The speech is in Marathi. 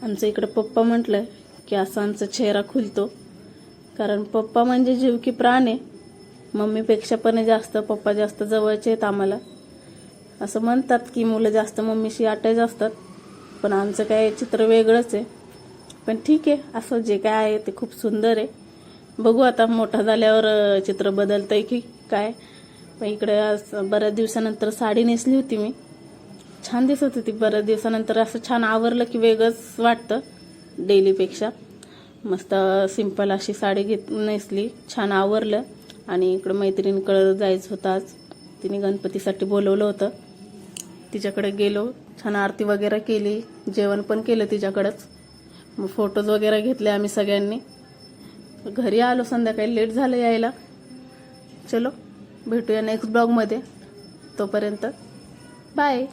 आमचं इकडे पप्पा म्हटलं की असा आमचा चेहरा खुलतो, कारण पप्पा म्हणजे जीव की प्राण आहे. मम्मीपेक्षा पण जास्त पप्पा जास्त जवळचे आहेत आम्हाला. असं म्हणतात की मुलं जास्त मम्मीशी अटॅच असतात, पण आमचं काय चित्र वेगळंच आहे. पण ठीक आहे, असं जे काय आहे ते खूप सुंदर आहे. बघू आता मोठा झाल्यावर चित्र बदलतंय की काय. पण इकडे बऱ्याच दिवसानंतर साडी नेसली होती मी, छान दिसत होती. बऱ्याच दिवसानंतर असं छान आवरलं की वेगळंच वाटतं डेलीपेक्षा. मस्त सिंपल अशी साडी नेसली, छान आवरलं. आणि इकडं मैत्रिणीकडे जायचं होतं आज, तिने गणपतीसाठी बोलवलं होतं. तिच्याकडे गेलो, छान आरती वगैरे केली, जेवण पण केलं तिच्याकडंच. मग फोटोज वगैरे घेतले आम्ही सगळ्यांनी. घरी आलो संध्याकाळी, लेट झालं यायला. चलो भेटूया नेक्स्ट ब्लॉगमध्ये. तोपर्यंत बाय.